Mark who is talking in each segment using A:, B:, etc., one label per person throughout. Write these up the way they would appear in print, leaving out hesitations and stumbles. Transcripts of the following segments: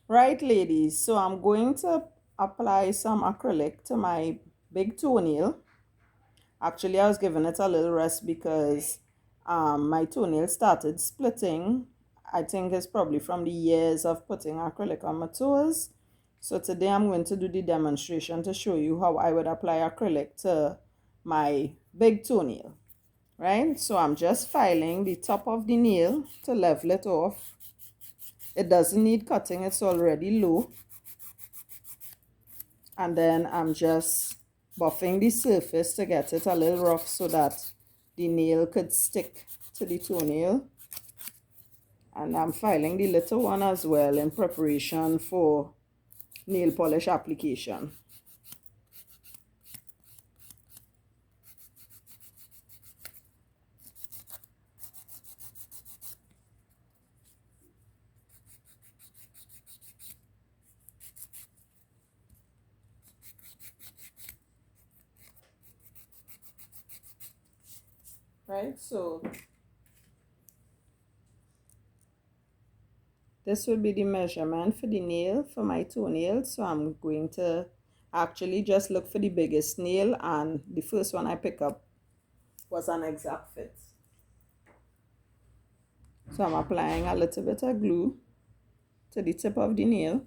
A: Right, ladies, so I'm going to apply some acrylic to my big toenail. Actually, I was giving it a little rest because my toenail started splitting. I think it's probably from the years of putting acrylic on my toes. So today I'm going to do the demonstration to show you how I would apply acrylic to my big toenail. Right? So I'm just filing the top of the nail to level it off. It doesn't need cutting, it's already low. And then I'm just buffing the surface to get it a little rough so that the nail could stick to the toenail. And I'm filing the little one as well in preparation for nail polish application. Right, so this will be the measurement for the nail for my toenail. So I'm going to actually just look for the biggest nail, and the first one I pick up was an exact fit. So I'm applying a little bit of glue to the tip of the nail,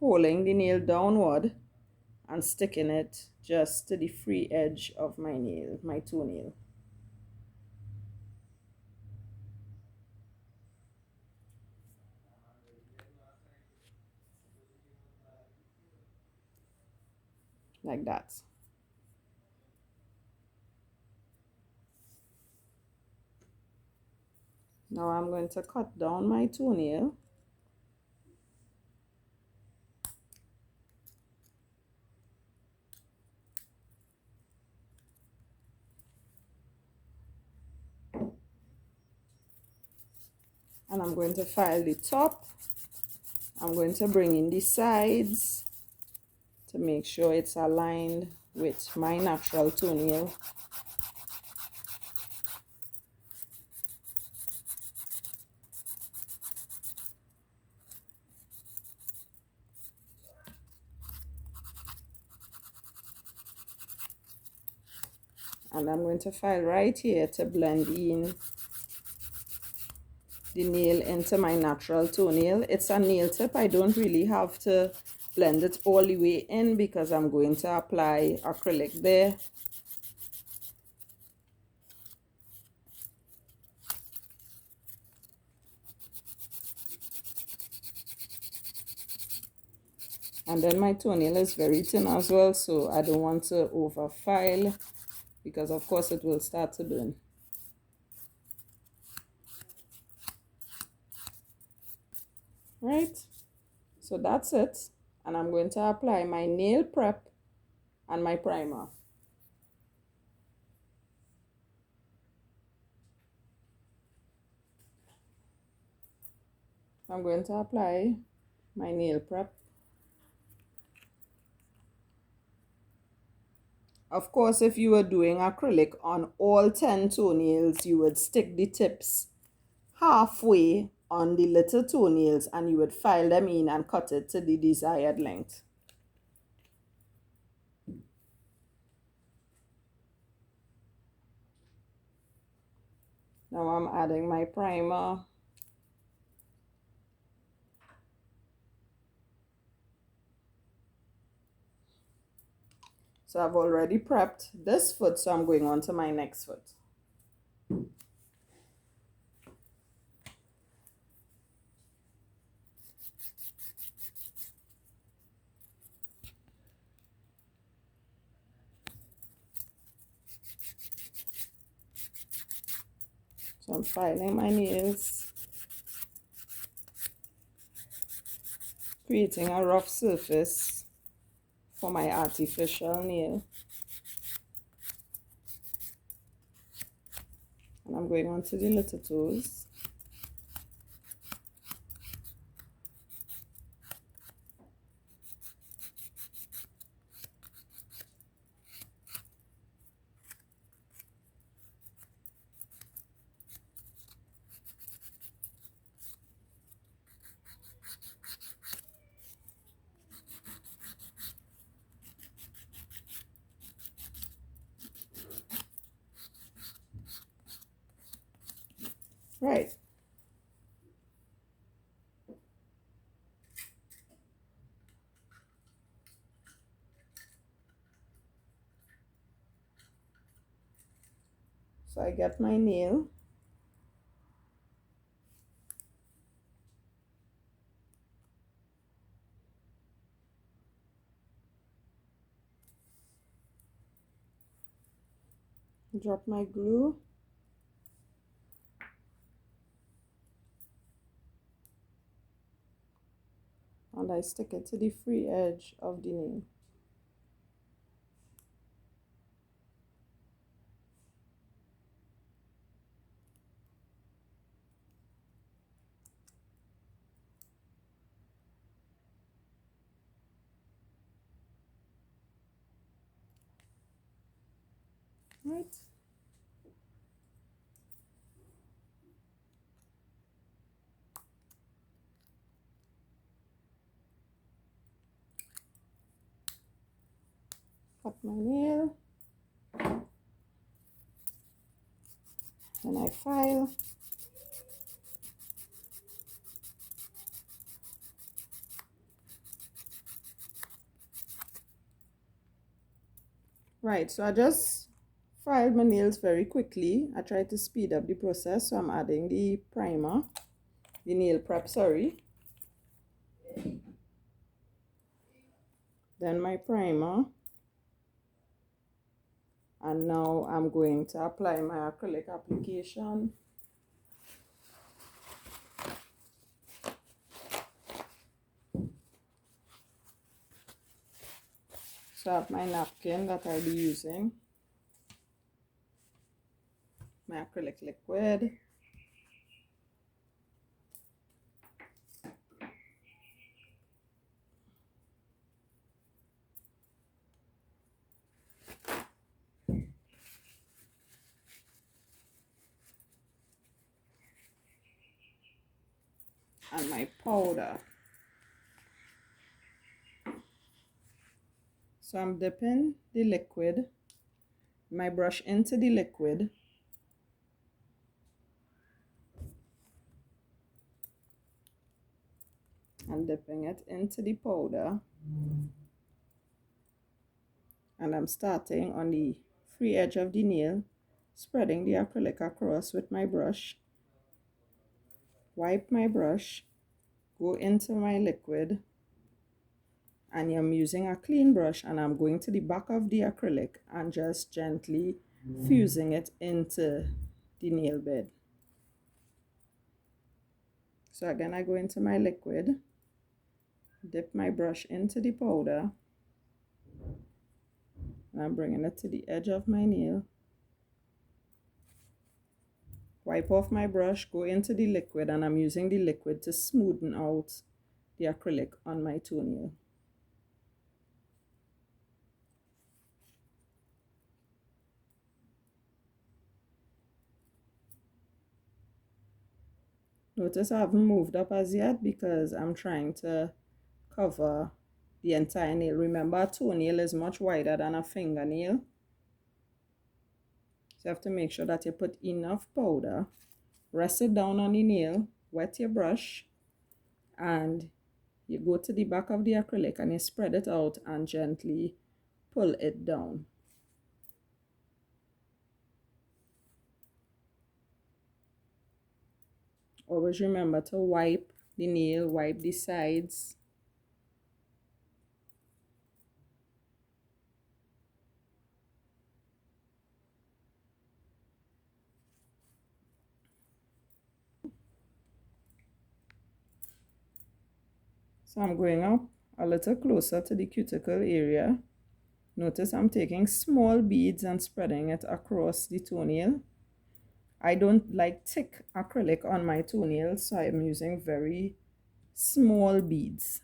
A: holding the nail downward and sticking it just to the free edge of my nail, my toenail. Like that. Now I'm going to cut down my toenail. And I'm going to file the top. I'm going to bring in the sides to make sure it's aligned with my natural toenail. And I'm going to file right here to blend in the nail into my natural toenail. It's a nail tip. I don't really have to blend it all the way in because I'm going to apply acrylic there. And then my toenail is very thin as well, so I don't want to over file because of course it will start to burn. Right, so that's it. And I'm going to apply my nail prep and my primer. I'm going to apply my nail prep. Of course, if you were doing acrylic on all 10 toenails, you would stick the tips halfway on the little toenails and you would file them in and cut it to the desired length. Now I'm adding my primer. So I've already prepped this foot, so I'm going on to my next foot. So I'm filing my nails, creating a rough surface for my artificial nail. And I'm going on to the little toes. Right. So I get my nail. Drop my glue. And I stick it to the free edge of the nail. Right. Cut my nail. Then I file. Right, so I just filed my nails very quickly. I tried to speed up the process, so I'm adding the primer, the nail prep, sorry. Then my primer. And now I'm going to apply my acrylic application. So I have my napkin that I'll be using, my acrylic liquid, and my powder. So I'm dipping the liquid, my brush into the liquid, and dipping it into the powder. And I'm starting on the free edge of the nail, spreading the acrylic across with my brush. Wipe my brush, go into my liquid, and I'm using a clean brush, and I'm going to the back of the acrylic and just gently fusing it into the nail bed. So again, I go into my liquid, dip my brush into the powder, and I'm bringing it to the edge of my nail. Wipe off my brush, go into the liquid, and I'm using the liquid to smoothen out the acrylic on my toenail. Notice I haven't moved up as yet because I'm trying to cover the entire nail. Remember, a toenail is much wider than a fingernail. So you have to make sure that you put enough powder, rest it down on the nail, wet your brush, and you go to the back of the acrylic and you spread it out and gently pull it down. Always remember to wipe the nail, wipe the sides. So I'm going up a little closer to the cuticle area. Notice I'm taking small beads and spreading it across the toenail. I don't like thick acrylic on my toenails, so I'm using very small beads.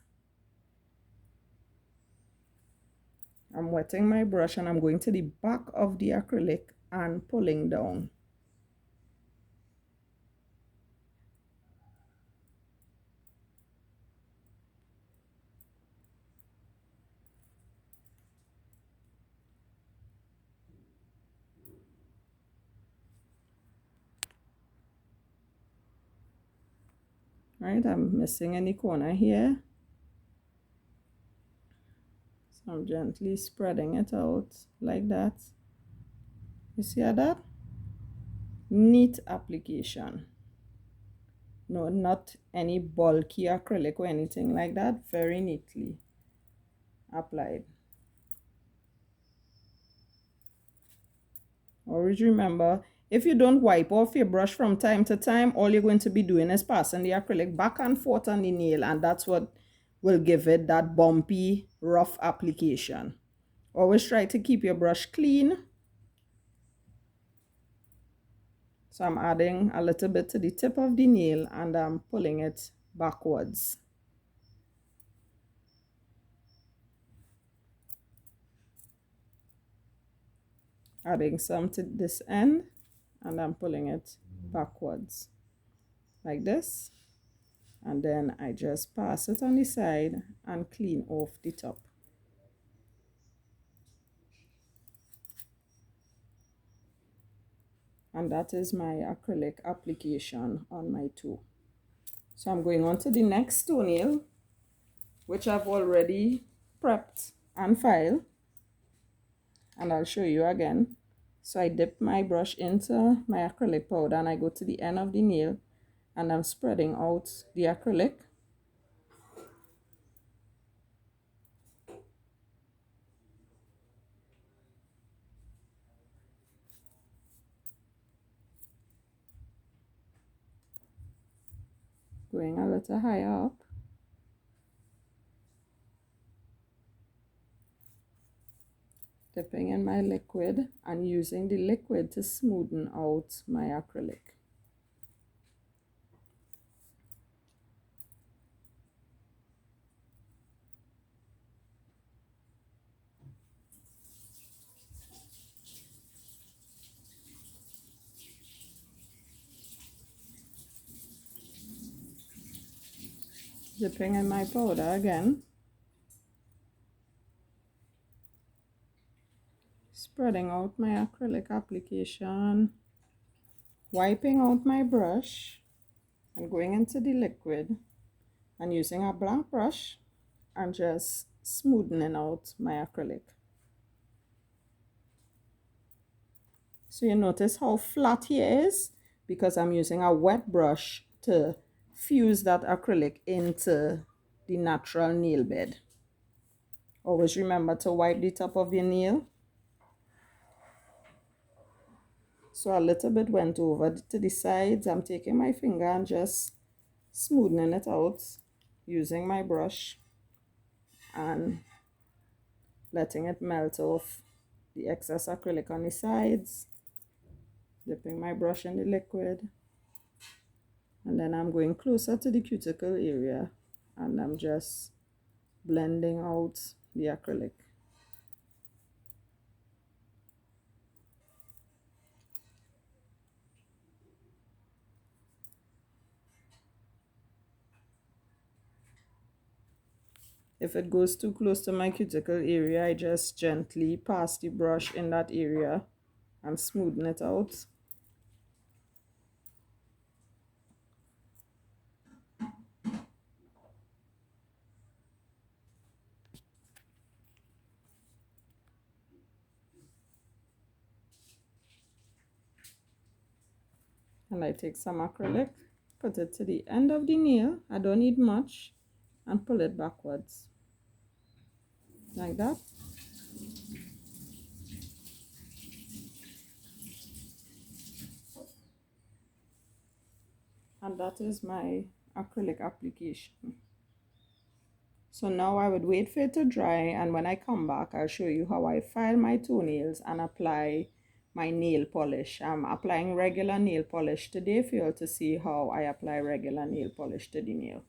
A: I'm wetting my brush and I'm going to the back of the acrylic and pulling down. Right, I'm missing any corner here. So I'm gently spreading it out like that. You see that? Neat application. No, not any bulky acrylic or anything like that. Very neatly applied. Always remember, if you don't wipe off your brush from time to time, all you're going to be doing is passing the acrylic back and forth on the nail, and that's what will give it that bumpy, rough application. Always try to keep your brush clean. So I'm adding a little bit to the tip of the nail and I'm pulling it backwards. Adding some to this end and I'm pulling it backwards like this. And then I just pass it on the side and clean off the top. And that is my acrylic application on my toe. So I'm going on to the next toenail, which I've already prepped and filed. And I'll show you again. So I dip my brush into my acrylic powder and I go to the end of the nail and I'm spreading out the acrylic. Going a little higher up. Dipping in my liquid and using the liquid to smoothen out my acrylic. Dipping in my powder again. Spreading out my acrylic application. Wiping out my brush and going into the liquid and using a blank brush and just smoothing out my acrylic. So you notice how flat here is because I'm using a wet brush to fuse that acrylic into the natural nail bed. Always remember to wipe the top of your nail. So a little bit went over to the sides. I'm taking my finger and just smoothing it out using my brush and letting it melt off the excess acrylic on the sides. Dipping my brush in the liquid. And then I'm going closer to the cuticle area and I'm just blending out the acrylic. If it goes too close to my cuticle area, I just gently pass the brush in that area and smoothen it out. And I take some acrylic, put it to the end of the nail. I don't need much, and pull it backwards like that. And that is my acrylic application. So now I would wait for it to dry, and when I come back I'll show you how I file my toenails and apply my nail polish. I'm applying regular nail polish today for you all to see how I apply regular nail polish to the nail.